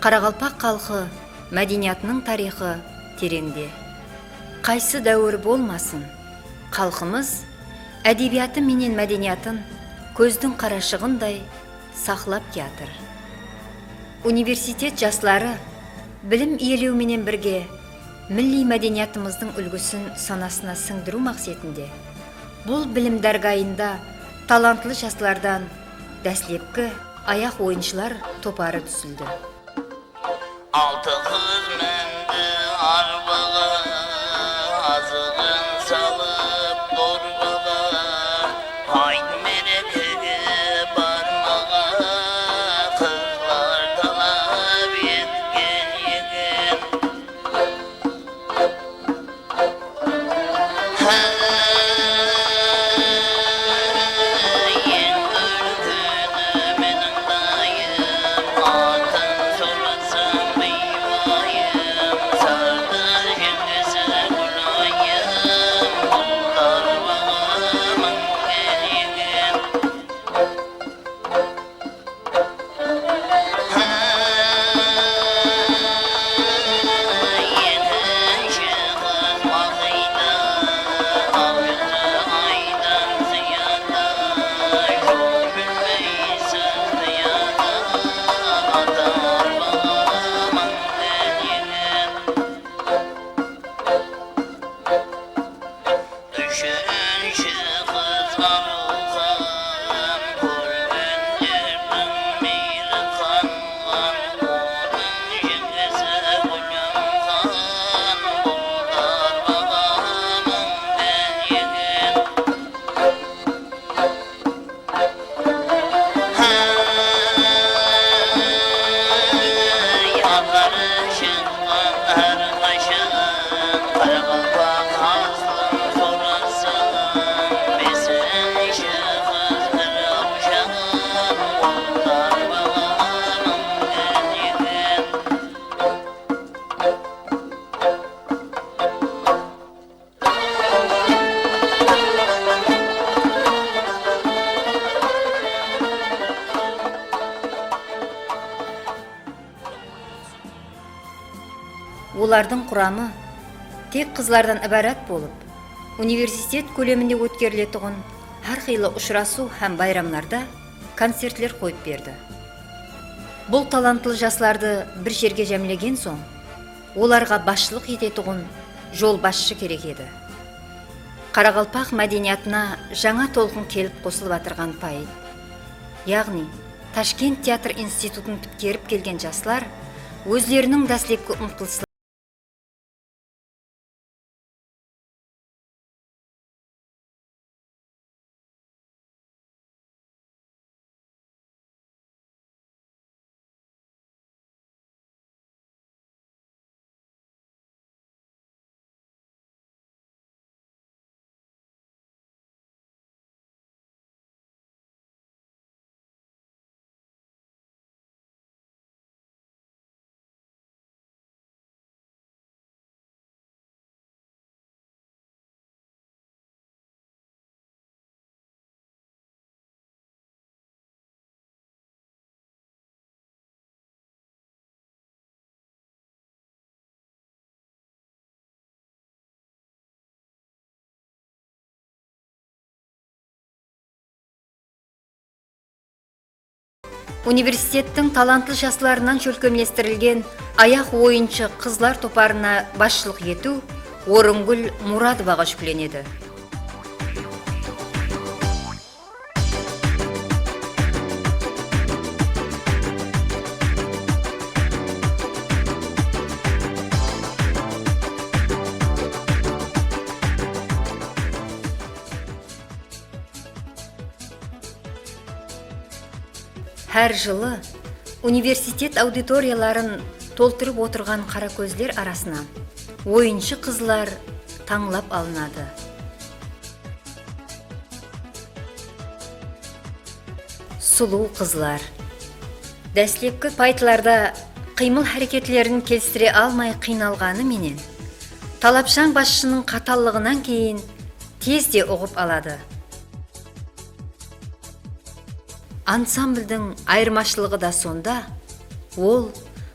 Qaraqalpaq халқы мәдениетінің тарихы тереңде. Қайсы дәуір болмасын, халқымыз әдебияты менен мәдениетін көздің қарашығындай сақлап жатыр. Университет жастары білім иелеуменен бірге милли мәдениетіміздің үлгісін санасына сіңдіру мақсатында бұл білім дәргайында талантлы жастардан дәслепкі аяқ ойыншылар топары түсілді. Altı kız mendi arbağa, azığın salıp dorbağa, hayt merekege barmağa, kızlar talap etken yegen. Олардың құрамы тек қызлардан ібарат болып, университет көлемінде өткерілетұғын әрқилы ұшырасу һәм байрамларда концертлер қойып берді. Бұл талантлы жастарды бір жерге жәмлеген соң, оларға басшылық ететұғын жол басшы керек еді. Қарақалпақ мәдениетіне жаңа толқын келіп қосылып атырған пайд. Яғни, Ташкент театр институтын біткеріп келген жастар өздерінің дәслепкі ұмтылысы Университеттің талантлы жастарынан шөлкемлестірілген аяқ ойыншы қызлар топарына басшылық ету Орынгүл Мұрадоваға жүкленеді. Әр жылы университет аудиторияларын толтырып отырған қара көздер арасына ойыншы қызлар таңлап алынады. Сұлу қызлар. Дәслепкі пайтыларда қимыл әрекетлерін келістіре алмай қиналғаны менен, талапшаң басшының қаталлығынан кейін тезде ұғып алады. Ансамблдің айырмашылығы да сонда, ол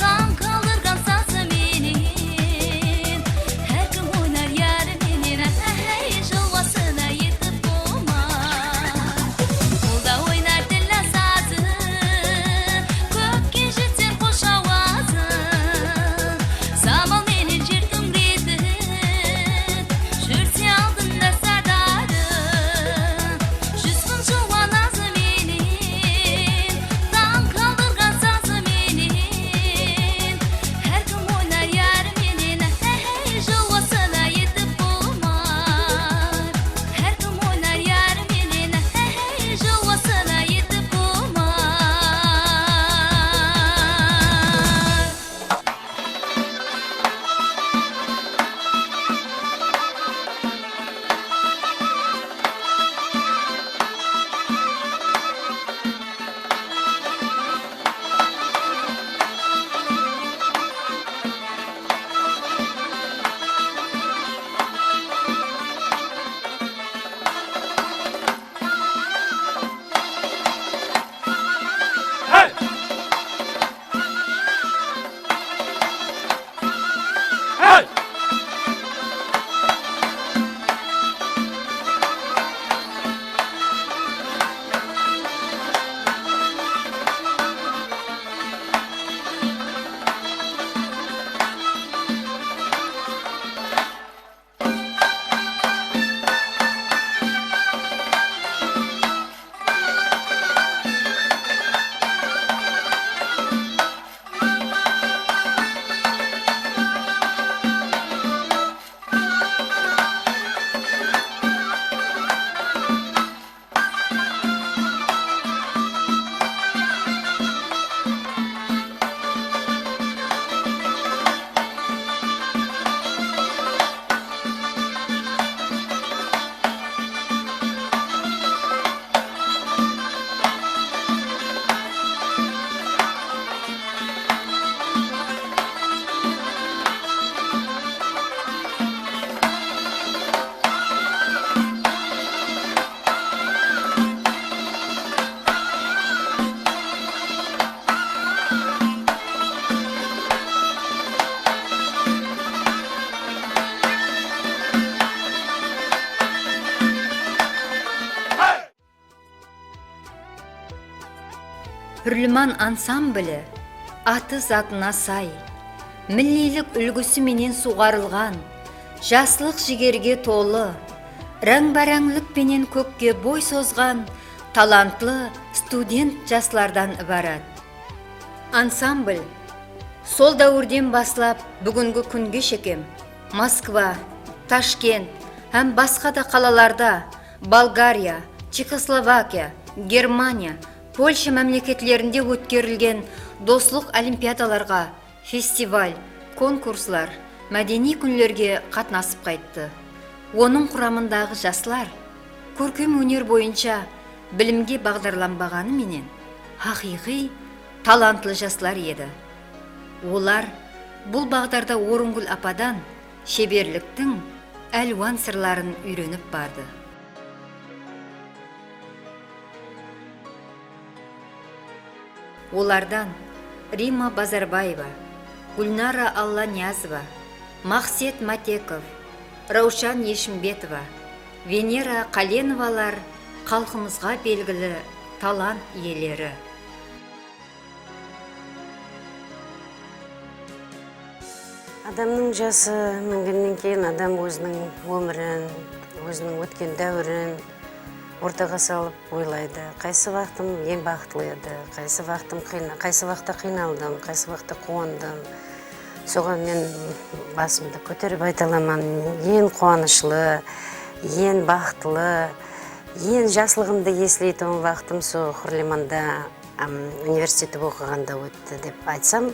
таң қалдырған сазы менен Hu'Rilman ансамблі аты затына сай, миллилік үлгісі менен суғарылған, жаслық жігерге толы, рәң-бәрәңлік пенен көкке бой созған талантлы студент жастардан ібарат. Ансамбль сол дәуірден баслап бүгінгі күнге шекем Москва, Ташкент һәм басқа да қалаларда Болгария, Чехословакия, Германия, Польша мәмлекетлерінде өткерілген достық олимпиадаларға, фестиваль, конкурслар, мәдени күнлерге қатнасып қайтты. Оның құрамындағы жастар көркем өнер бойынша білімге бағдарланбағаны менен хақиқи талантлы жастар еді. Олар бұл бағдарда Орынгүл ападан шеберліктің әлуан сырларын үйреніп барды. Олардан Рима Базарбаева, Гүлнара Алланиязова, Мақсет Матеков, Раушан Ешімбетова, Венера Қаленовалар халқымызға белгілі талант иелері. Адамның жасы мінгеннен кейін адам өзінің өмірін, өзінің өткен дәуірін ортаға салып ойлайды. Қайсы вақтым ең бақытлы еді, қайсы вақытта қиналдым, қайсы вақытта қуандым. Соған мен басымды көтеріп айта аламын, ең қуанышлы, ең бақытлы, ең жаслығымды еслейтін вақтым со Hu'Rilmanda университетті оқығанда өтті деп айтсам,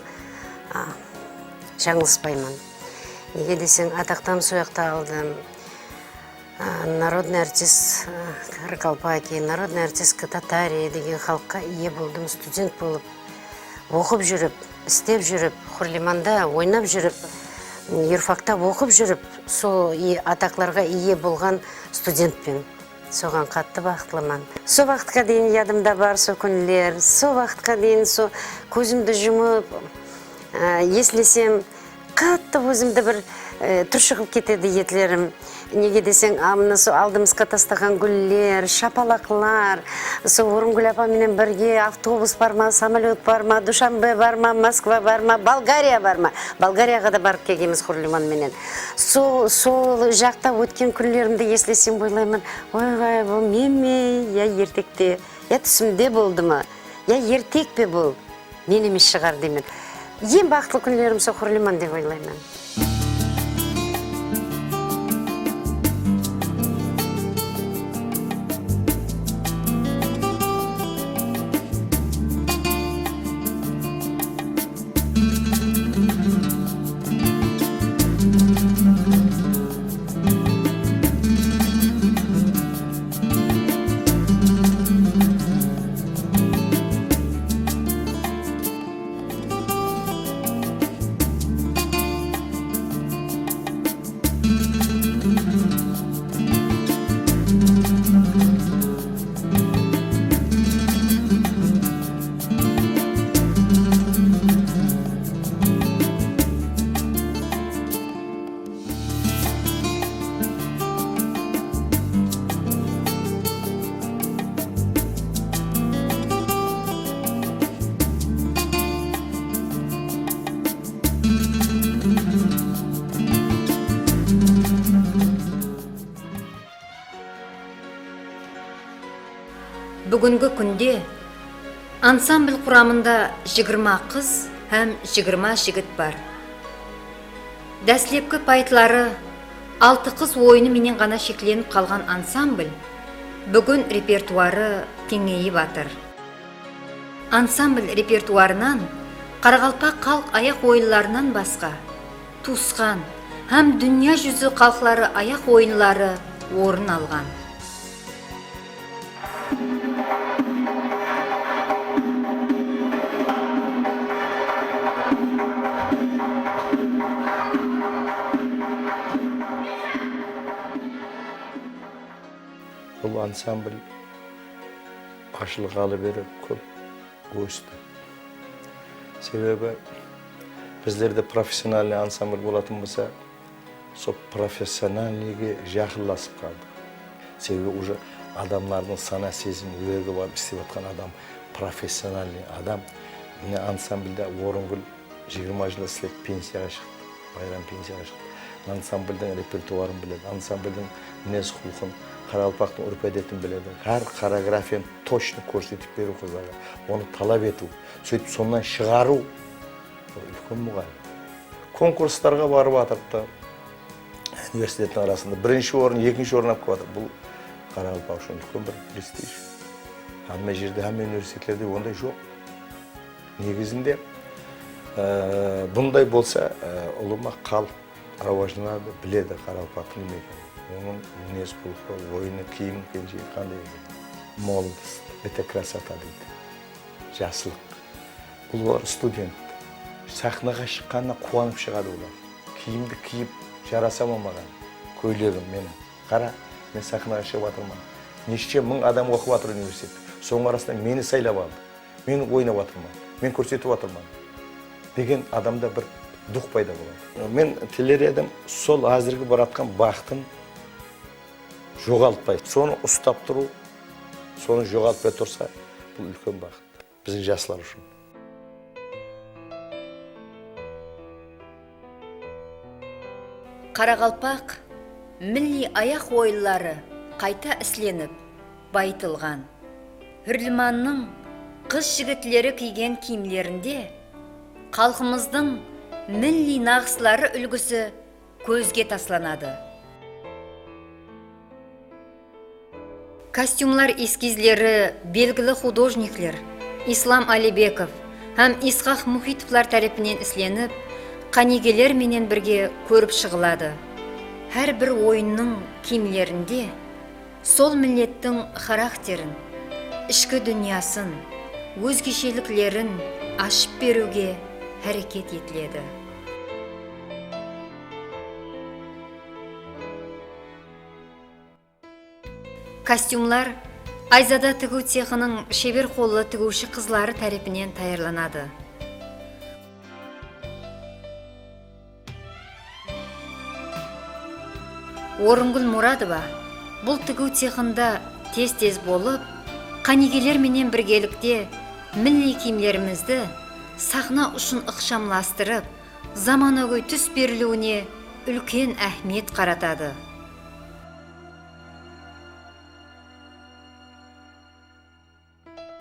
жаңылыспаймын. Неге десең, атақтан сояқта алдым. Народный артист Qaraqalpaqfilm, народный артист Татария деген халыққа ие болдым, студент болып, оқып жүріп, істеп жүріп, Hu'Rilmanda ойнап жүріп, юрфакта оқып жүріп, сол атақларға ие болған студентпен. Соған қатты бақытлымын. Со вақытқа дейін ядымда бар со күнлер, со вақытқа дейін со көзімді жұмып, еслесем, қатты өзімді бір түршігіп кетеді етлерім. Неге десең, со алдымызға тастаған гүллер, шапалақлар, со Орынгүл апаменен бірге автобус бар ма, самолет бар ма, Душанбе бар ма, Москва бар ма, Болгария бар ма. Болгарияға да барып келгенбіз Hu'Rilman менен. Сол жақта өткен күнлерімді еслесем ойлаймын, ойғай, бұл мен ме, я ертекте, я түсімде болды ма, я ертек пе бұл, мен емес шығар деймін. Ең бақытлы күнлерім со Hu'Rilman деп ойлаймын. Бүгінгі күнде ансамбль құрамында 20 қыз һәм 20 жігіт бар. Дәслепкі пайтлары 6 қыз ойыны менен ғана шекленіп қалған ансамбль бүгін репертуары кеңейіп атыр. Ансамбль репертуарынан Qaraqalpaq қалқ аяқ ойынларынан басқа туысқан һәм дүния жүзі қалқлары аяқ ойынлары орын алған. Бұл ансамбль ашылғалы бері көп өсті. Себебі біздерде профессиональный ансамбль болатын болса, сол профессиональныйге жақынласып қалды. Себебі уже адамлардың сана сезім өгі бар, істеп жатқан адам профессиональный адам. Міне ансамбльда Орынгүл 20 жыл істеп пенсияға шықты, байрам пенсияға шықты. Ансамбльдің репертуарын біледі, ансамбльдің мінез құлқын, Қарақалпақтың үрп әдетін біледі. Әр хореографияны точно көрсетіп беру қыздарға, оны талап ету, сөйтіп сонан шығару үлкен мұғалім. Конкурстарға барып атырды, университеттің арасында бірінші орын, екінші орын алып келіп жатыр. Бұл Қарақалпақ үшін үлкен бір престиж. Hamma жерде, hamma университетлерде ондай жоқ. Негізінде бұндай болса, ұлыма қал рауажланады, біледі Қарақалпақтың неме екенін. Оның мінез құлқы, ойыны, киімі кенже қандай еді. Молодость, это красота дейді. Жасылық. Бұлар студент. Сахнаға шыққанына қуанып шығады олар. Киімді киіп жараса маған. Көйлегім менің. Қара, мен сахнаға шығып жатырмын. Неше мың адам оқып жатыр университет. Соның арасында мені сайлап алды. Мен ойнап жатырмын. Мен көрсетіп жатырмын. Деген адамда бір дух пайда болады. Мен тілер едім, сол әзіргі баратқан бақытын жоғалтпай. Соны ұстап тұру, соны жоғалтпай тұрса, бұл үлкен бақыт. Біздің жастар үшін. Қарақалпақ милли аяқ ойылары қайта ісленіп, байытылған. Hu'Rilmanның қыз жігітлері киген киімлерінде халқымыздың милли нағыслары үлгісі көзге тасланады. Костюмлар эскизлері белгілі художниклер Ислам Алибеков һәм Исхақ Мұхитовлар тарапынан ісленіп, қанигелер менен бірге көріп шығылады. Әр бір ойынның киімлерінде сол миллеттің характерін, ішкі дүниясын, өзгешеліклерін ашып беруге әрекет етіледі. Костюмлар Айзада тігу цехының шебер қолы тігуші қызлары тарапынан таярланады. Орынгүл Мұрадова бұл тігу цехында тез-тез болып, қанигелер менен біргелікте милли киімлерімізді сахна үшін ықшамластырып, заманауи түс берілуіне үлкен әхмет қаратады.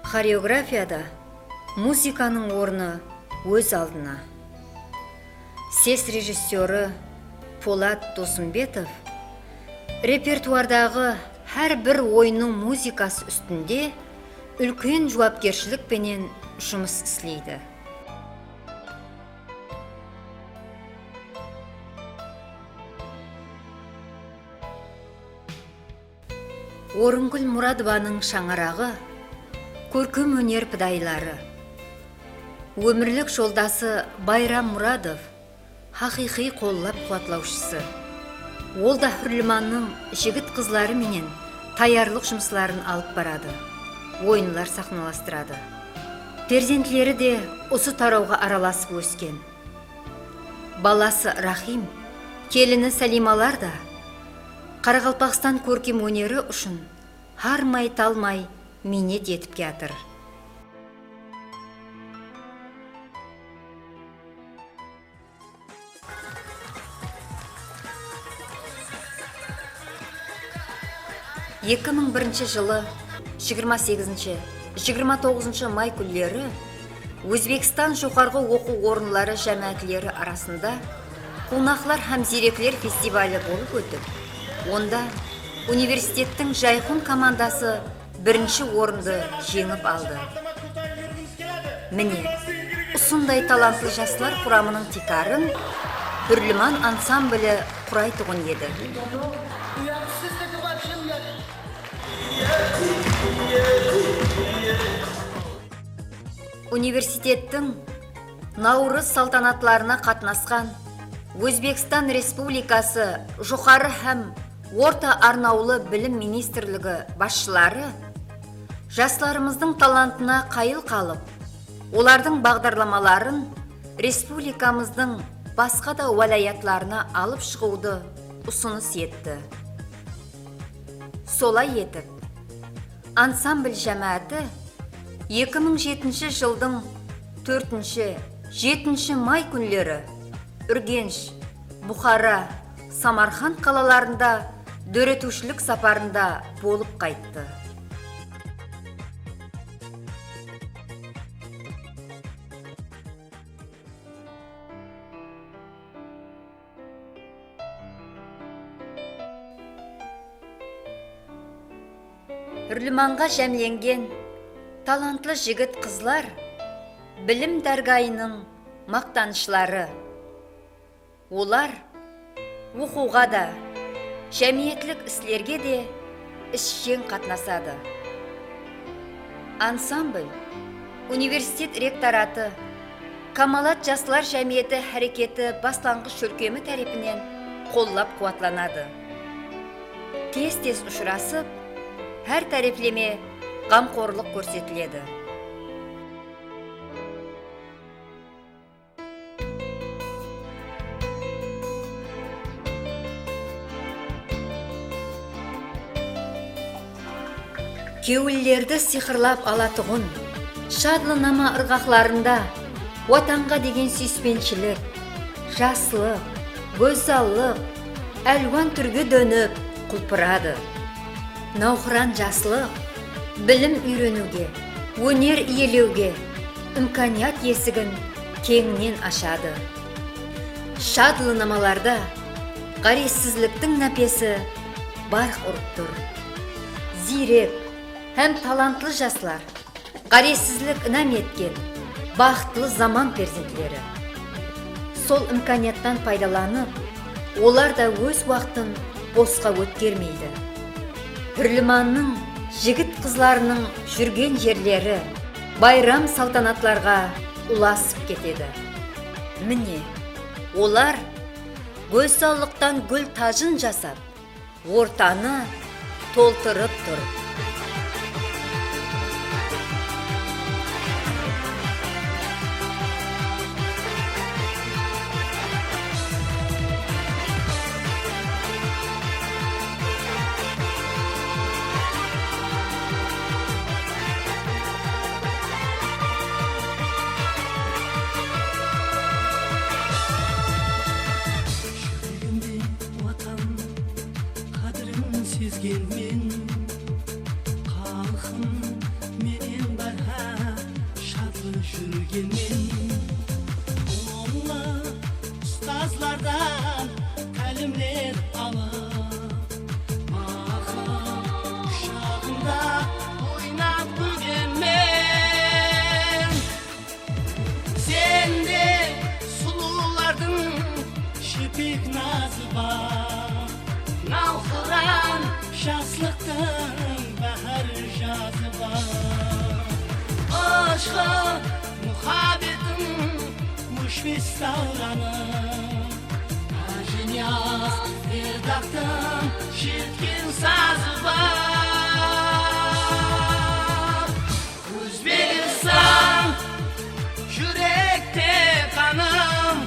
Хореографияда музыканың орны өз алдына. Сес режиссері Полат Досымбетов репертуардағы әр бір ойынның музыкасы үстінде үлкен жауапкершілікпенен жұмыс істейді. Орынгүл Мұрадованың шаңырағы көркем өнер пыдайлары. Өмірлік жолдасы Байрам Мұрадов хақиқи қоллап қуатлаушысы. Ол да Hu'Rilmanның жігіт қызлары менен таярлық жұмысларын алып барады. Ойынлар сахналастырады. Перзентлері де осы тарауға араласып өскен. Баласы Рахим, келіні Салималар да Қарақалпақстан көркем өнері үшін хармай талмай минет етіп келатыр. жылы 28-29 май күндері Өзбекстан жоғарғы оқу орынлары жәмәтлері арасында қонақлар һәм зеректер фестивалі болып өтіп, онда университеттің жайқын командасы бірінші орынды жеңіп алды. Міне, ұсындай талантлы жастар құрамының текарын Hu'Rilman ансамблі құрайтұғын еді. Университеттің наурыз салтанатларына қатынасқан Өзбекстан Республикасы жоғары һәм орта арнаулы білім министрлігі басшылары жастарымыздың талантына қайыл қалып, олардың бағдарламаларын республикамыздың басқа да уәлаятларына алып шығуды ұсыныс етті. Солай етіп, ансамбль жәмәті 2007 жылдың 4-7 май күнлері Үргенш, Бұхара, Самарқан қалаларында дөретушілік сапарында болып қайтты. Hu'Rilmanға жәмленген талантлы жігіт қызлар білім дәргайының мақтанышлары. Олар оқуға да, жәмиетлік іслерге де ішшен қатнасады. Ансамбль, университет ректораты, Камалат жастылар жәмиеті әрекеті бастаңғыш шөлкемі тәрепінен қоллап қуатланады. Тез-тез ұшырасып, әр тәрефлеме қамқорлық көрсетіледі. Кеуіллерді сиқырлап алатығын, шадлынама ырғақларында отанға деген сүйіспеншілік, жаслық, көзаллық, әлуан түрге дөніп құлпырады. Науқыран жаслық, білім үйренуге, өнер иелеуге, үмканият есігін кеңінен ашады. Шадлынамаларда қаресізліктің нәпесі барқ ұрып тұр. Зирек һәм талантлы жаслар, қаресізлік інәм еткен бақытлы заман перзентлері. Сол үмканияттан пайдаланып, олар да өз уақытын босқа өткермейді. Hu'Rilmanның жігіт қызларының жүрген жерлері байрам салтанатларға ұласып кетеді. Міне, олар көзсаулықтан гүл тажын жасап, ортаны толтырып тұр. Сезгенмен халқым менен бара шатлы жүргенмен оңлы ұстазлардан кәлімдер алып мақым құшағында ойнап күлгенмен сенде сұлулардың шипек назы бар науқыран жаслықтың бәр жазы бар. Aşkı, muhabbetin müşfis davranı Ajiniyaz bir daktın şirkin sazı var. Özbekistan yürekte kanım,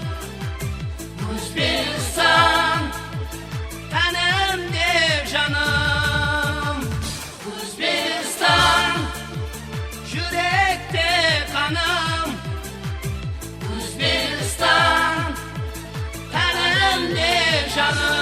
Özbekistan tenimde canım, Özbekistan yürekte kanım, Özbekistan tenimde canım.